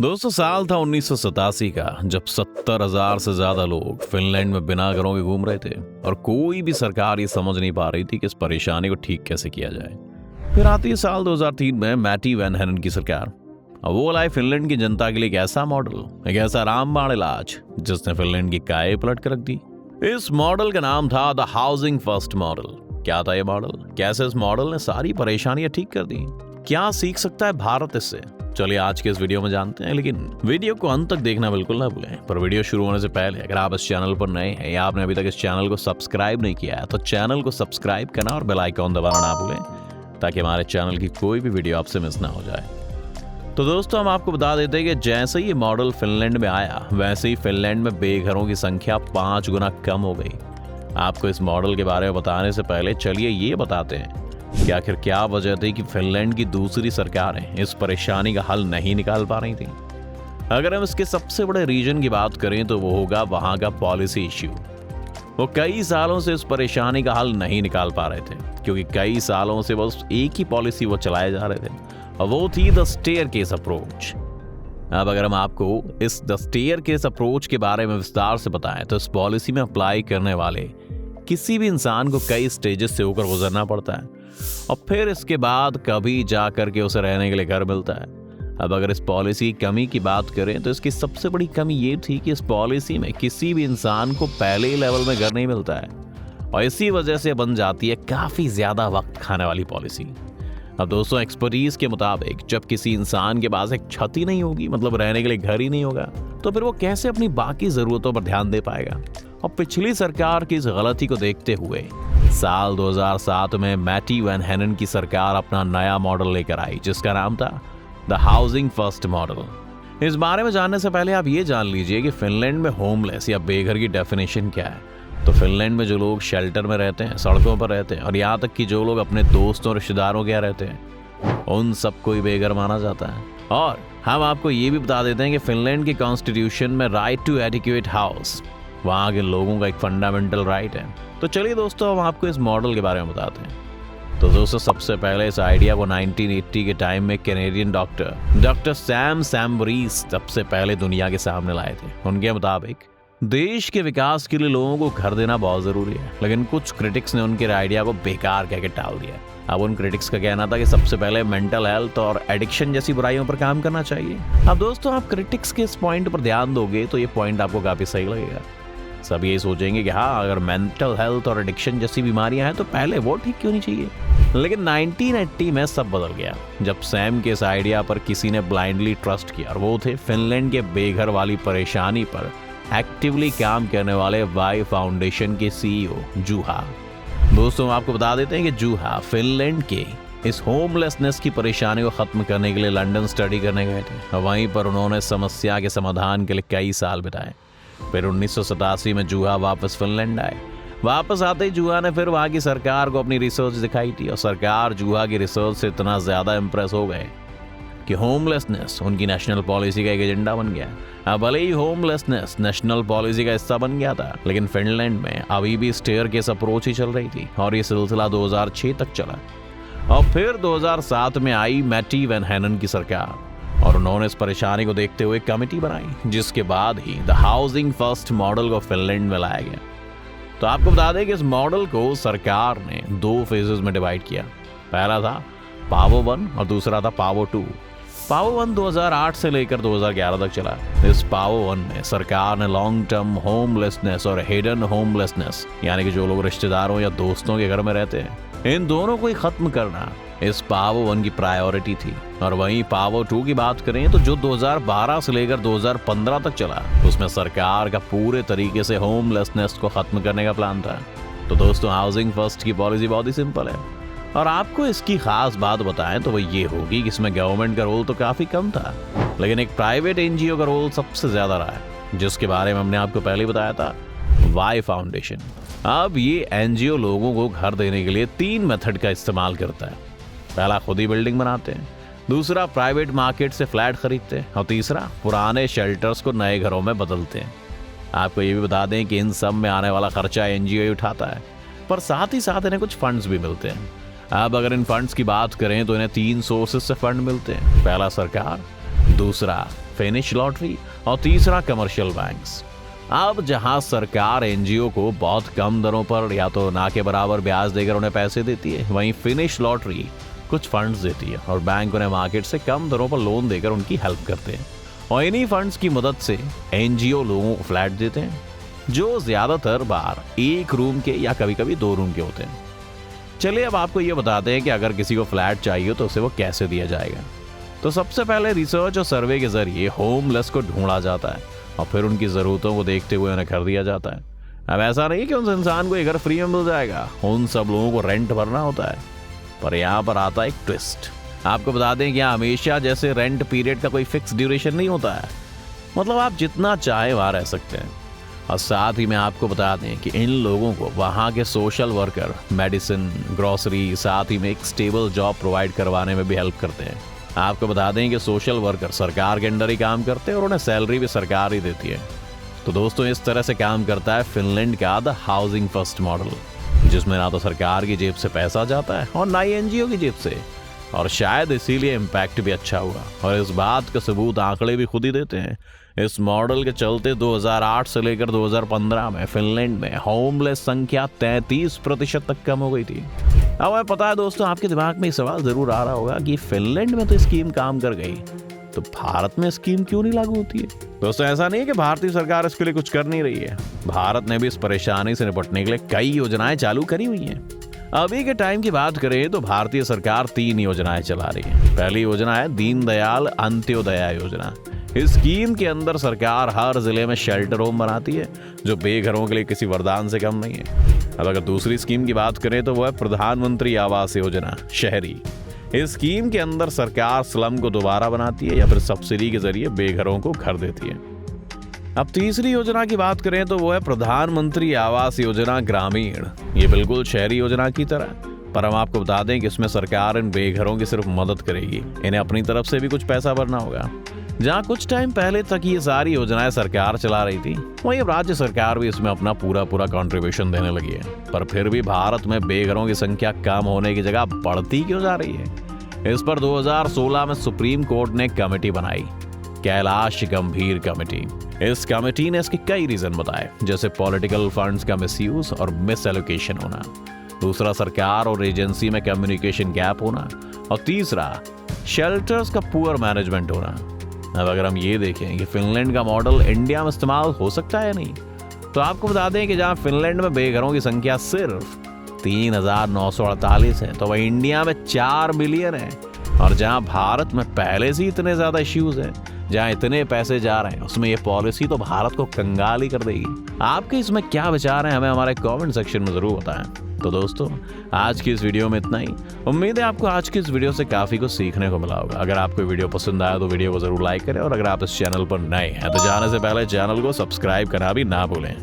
दोस्तों, साल था 1987 का, जब 70,000 से ज्यादा लोग फिनलैंड में बिना घरों के घूम रहे थे और कोई भी सरकार ये समझ नहीं पा रही थी कि इस परेशानी को ठीक कैसे किया जाए। फिर आती है साल 2003 में मैटी वैन हेनन की सरकार। अब वो लाई फिनलैंड की जनता के लिए एक ऐसा मॉडल, एक ऐसा रामबाण इलाज जिसने फिनलैंड की काया पलट कर रख दी। इस मॉडल का नाम था द हाउसिंग फर्स्ट मॉडल। क्या था ये मॉडल? कैसे इस मॉडल ने सारी परेशानियां ठीक कर दी? क्या सीख सकता है भारत इससे? चलिए आज के इस वीडियो में जानते हैं, लेकिन वीडियो को अंत तक देखना बिल्कुल ना भूलें। पर वीडियो शुरू होने से पहले अगर आप इस चैनल पर नए हैं या आपने अभी तक इस चैनल को सब्सक्राइब नहीं किया है तो चैनल को सब्सक्राइब करना और बेल आइकॉन दबाना ना भूलें, ताकि हमारे चैनल की कोई भी वीडियो आपसे मिस ना हो जाए। तो दोस्तों, हम आपको बता देते हैं कि जैसे ही ये मॉडल फिनलैंड में आया, वैसे ही फिनलैंड में बेघरों की संख्या 5 गुना कम हो गई। आपको इस मॉडल के बारे में बताने से पहले चलिए ये बताते हैं कि आखिर क्या वजह थी कि फिनलैंड की दूसरी सरकारें इस परेशानी का हल नहीं निकाल पा रही थी। अगर हम इसके सबसे बड़े रीजन की बात करें तो वो होगा वहां का पॉलिसी इश्यू। वो कई सालों से इस परेशानी का हल नहीं निकाल पा रहे थे, क्योंकि कई सालों से बस एक ही पॉलिसी वो चलाए जा रहे थे, और वो थी द स्टेयरकेस अप्रोच। अब अगर हम आपको इस द स्टेयरकेस अप्रोच के बारे में विस्तार से बताएं तो इस पॉलिसी में अप्लाई करने वाले किसी भी इंसान को कई स्टेजेस से होकर गुजरना पड़ता है, और फिर इसके बाद कभी जा करके उसे रहने के लिए घर मिलता है। अब अगर इस पॉलिसी की कमी की बात करें तो इसकी सबसे बड़ी कमी ये थी कि इस पॉलिसी में किसी भी इंसान को पहले ही लेवल में घर नहीं मिलता है, और इसी वजह से बन जाती है काफी ज्यादा वक्त खाने वाली पॉलिसी। अब दोस्तों, एक्सपर्टीज के मुताबिक जब किसी इंसान के पास एक छत ही नहीं होगी, मतलब रहने के लिए घर ही नहीं होगा, तो फिर वो कैसे अपनी बाकी जरूरतों पर ध्यान दे पाएगा। और पिछली सरकार की इस गलती को देखते हुए साल 2007 में मैटी वैन हेनन की सरकार अपना नया मॉडल लेकर आई, जिसका नाम था द हाउसिंग फर्स्ट मॉडल। इस बारे में जानने से पहले आप ये जान लीजिए कि फिनलैंड में होमलेस या बेघर की डेफिनेशन क्या है। तो फिनलैंड में जो लोग शेल्टर में रहते हैं, सड़कों पर रहते हैं, और यहाँ तक कि जो लोग अपने दोस्तों और रिश्तेदारों के यहाँ रहते हैं, उन सबको ही बेघर माना जाता है। और हम आपको ये भी बता देते हैं कि फिनलैंड के कॉन्स्टिट्यूशन में राइट टू एडिक्वेट हाउस वहाँ के लोगों का एक फंडामेंटल राइट है। तो चलिए दोस्तों, हम आपको इस मॉडल के बारे में बताते हैं। तो दोस्तों, सबसे पहले इस आइडिया को 1980 के टाइम में कैनेडियन डॉक्टर सैम सैम्बरीज सबसे पहले दुनिया के सामने लाए थे। उनके मुताबिक देश के विकास के लिए लोगों को घर देना बहुत जरूरी है, लेकिन कुछ क्रिटिक्स ने उनके आइडिया को बेकार कह के टाल दिया। अब उन क्रिटिक्स का कहना था कि सबसे पहले मेंटल हेल्थ और एडिक्शन जैसी बुराइयों पर काम करना चाहिए। अब दोस्तों, आप क्रिटिक्स के इस पॉइंट पर ध्यान दोगे तो ये पॉइंट आपको काफी सही लगेगा। सब यही सोचेंगे कि हाँ, अगर मेंटल हेल्थ और एडिक्शन जैसी बीमारियां हैं तो पहले वो ठीक क्यों नहीं चाहिए। लेकिन 1980 में सब बदल गया, जब सैम के इस आइडिया पर किसी ने ब्लाइंडली ट्रस्ट किया, और वो थे फिनलैंड के बेघर वाली परेशानी पर एक्टिवली काम करने वाले वाई फाउंडेशन के सीईओ जुहा। दोस्तों, आपको बता देते हैं कि जुहा फिनलैंड के इस होमलेसनेस की परेशानी को खत्म करने के लिए लंदन स्टडी करने गए थे। वहीं पर उन्होंने समस्या के समाधान के लिए कई साल बिताए। फिर 1987 में जुहा वापस फिनलैंड आए। वापस आते ही जुहा ने फिर वहाँ की सरकार को अपनी रिसर्च दिखाई थी, और सरकार जुहा की रिसर्च से इतना ज्यादा इम्प्रेस हो गए कि होमलेसनेस उनकी नेशनल पॉलिसी का एक एजेंडा बन गया। अब भले ही होमलेसनेस नेशनल पॉलिसी का हिस्सा बन गया था, लेकिन फिनलैंड में अभी भी स्टेयरकेस अप्रोच ही चल रही थी, और ये सिलसिला 2006 तक चला। और फिर 2007 में आई मैटी वैन हेनन की सरकार, और उन्होंने इस परेशानी को देखते हुए कमेटी बनाई, जिसके बाद ही द हाउसिंग फर्स्ट मॉडल को फिनलैंड में लाया गया। तो आपको बता दें कि इस मॉडल को सरकार ने 2 फेजेस में डिवाइड किया। पहला था पावर 1 और दूसरा था पावर 2। पावर 1 2008 से लेकर 2011 तक चला। इस पावर 1 में सरकार ने लॉन्ग टर्म होमलेसनेस और हिडन होमलेसनेस, यानी कि जो लोग रिश्तेदारों या दोस्तों के घर में रहते हैं, इन दोनों को ही खत्म करना इस पावर 1 की प्रायोरिटी थी। और वहीं पावर 2 की बात करें तो जो 2012 से लेकर 2015 तक चला, उसमें सरकार का पूरे तरीके से होमलेसनेस को खत्म करने का प्लान था। तो दोस्तों, हाउसिंग फर्स्ट की पॉलिसी बहुत ही सिंपल है, और आपको इसकी खास बात बताएं तो वो ये होगी कि इसमें गवर्नमेंट का रोल तो काफी कम था, लेकिन एक प्राइवेट एनजीओ का रोल सबसे ज्यादा रहा है, जिसके बारे में हमने आपको पहले बताया था, वाई फाउंडेशन। अब ये एनजीओ लोगों को घर देने के लिए 3 मेथड का इस्तेमाल करता है। पहला, खुद ही बिल्डिंग बनाते हैं, दूसरा प्राइवेट मार्केट से फ्लैट खरीदते हैं, और तीसरा पुराने शेल्टर्स को नए घरों में बदलते हैं। आपको ये भी बता दें कि इन सब में आने वाला खर्चा एनजीओ ही उठाता है, पर साथ ही साथ इन्हें कुछ फंड्स भी मिलते हैं। अब अगर इन फंड्स की बात करें तो इन्हें 3 सोर्सेस से फंड मिलते हैं। पहला सरकार, दूसरा फिनिश लॉटरी और तीसरा कमर्शियल बैंक्स। अब जहां सरकार एनजीओ को बहुत कम दरों पर या तो ना के बराबर ब्याज देकर उन्हें पैसे देती है, वहीं फिनिश लॉटरी कुछ फंड्स देती है और बैंक उन्हें मार्केट से कम दरों पर लोन देकर उनकी हेल्प करते हैं। और इन्हीं फंड्स की मदद से एनजीओ लोगों को फ्लैट देते हैं, जो ज्यादातर बार 1 रूम के या कभी कभी 2 रूम के होते हैं। चलिए अब आपको ये बताते हैं कि अगर किसी को फ्लैट चाहिए तो उसे वो कैसे दिया जाएगा। तो सबसे पहले रिसर्च और सर्वे के जरिए होमलेस को ढूंढा जाता है और फिर उनकी जरूरतों को देखते हुए उन्हें घर दिया जाता है। अब ऐसा नहीं कि उस इंसान को ये घर फ्री में मिल जाएगा, उन सब लोगों को रेंट भरना होता है। पर यहाँ पर आता है एक ट्विस्ट। आपको बता दें कि यहाँ हमेशा जैसे रेंट पीरियड का कोई फिक्स ड्यूरेशन नहीं होता है, मतलब आप जितना चाहे वहाँ रह सकते हैं। और साथ ही में आपको बता दें कि इन लोगों को वहाँ के सोशल वर्कर मेडिसिन, ग्रोसरी, साथ ही में एक स्टेबल जॉब प्रोवाइड करवाने में भी हेल्प करते हैं। आपको बता दें कि सोशल वर्कर सरकार के अंडर ही काम करते हैं और उन्हें सैलरी भी सरकार ही देती है। तो दोस्तों इस तरह से काम करता है फिनलैंड का द हाउसिंग फर्स्ट मॉडल, जिसमें ना तो सरकार की जेब से पैसा जाता है और ना ही एनजीओ की जेब से। और शायद इसीलिए इम्पैक्ट भी अच्छा हुआ और इस बात का सबूत आंकड़े भी खुद ही देते हैं। इस मॉडल के चलते 2008 से लेकर 2015 में फिनलैंड में होमलेस संख्या 33% तक कम हो गई थी। अब हमें पता है दोस्तों, आपके दिमाग में सवाल जरूर आ रहा होगा कि फिनलैंड में तो स्कीम काम कर गई, तो भारत में स्कीम क्यों नहीं लागू होती है? दोस्तों ऐसा नहीं है कि भारतीय सरकार इसके लिए कुछ कर नहीं रही है। भारत ने भी इस परेशानी से निपटने के लिए कई योजनाएं चालू करी हुई हैं। अभी के टाइम की बात करें तो भारतीय सरकार 3 योजनाएं चला रही है। पहली योजना है दीनदयाल अंत्योदय योजना। इस स्कीम के अंदर सरकार हर जिले में शेल्टर होम बनाती है, जो बेघरों के लिए किसी वरदान से कम नहीं है। अब अगर दूसरी स्कीम की बात करें तो वो है प्रधानमंत्री आवास योजना शहरी। इस स्कीम के अंदर सरकार स्लम को दोबारा बनाती है या फिर सब्सिडी के जरिए बेघरों को घर देती है। अब तीसरी योजना की बात करें तो वो है प्रधानमंत्री आवास योजना ग्रामीण। ये बिल्कुल शहरी योजना की तरह, पर हम आपको बता दें कि इसमें सरकार इन बेघरों की सिर्फ मदद करेगी, इन्हें अपनी तरफ से भी कुछ पैसा भरना होगा। जहां कुछ टाइम पहले तक ये सारी योजनाएं सरकार चला रही थी, वहीं अब राज्य सरकार भी इसमें अपना पूरा कंट्रीब्यूशन देने लगी है। पर फिर भी भारत में बेघरों की संख्या कम होने की जगह बढ़ती क्यों जा रही है? इस पर 2016 में सुप्रीम कोर्ट ने कमेटी बनाई, कैलाश गंभीर कमेटी। इस कमेटी ने इसके कई रीजन बताए, जैसे पॉलिटिकल फंड्स का मिसयूज और मिस एलोकेशन होना, दूसरा सरकार और एजेंसी में कम्युनिकेशन गैप होना, और तीसरा शेल्टर्स का पुअर मैनेजमेंट होना। अब अगर हम ये देखें कि फिनलैंड का मॉडल इंडिया में इस्तेमाल हो सकता है या नहीं, तो आपको बता दें कि जहां फिनलैंड में बेघरों की संख्या सिर्फ 3,948 है, तो वहीं इंडिया में 4 मिलियन है। और जहां भारत में पहले से इतने ज्यादा इश्यूज हैं, जहां इतने पैसे जा रहे हैं, उसमें ये पॉलिसी तो भारत को कंगाल ही कर देगी। आपके इसमें क्या विचार हैं, हमें हमारे कमेंट सेक्शन में जरूर बताएं। तो दोस्तों आज की इस वीडियो में इतना ही। उम्मीद है आपको आज की इस वीडियो से काफी कुछ सीखने को मिला होगा। अगर आपको वीडियो पसंद आया तो वीडियो को जरूर लाइक करें और अगर आप इस चैनल पर नए हैं तो जाने से पहले चैनल को सब्सक्राइब करना भी ना भूलें।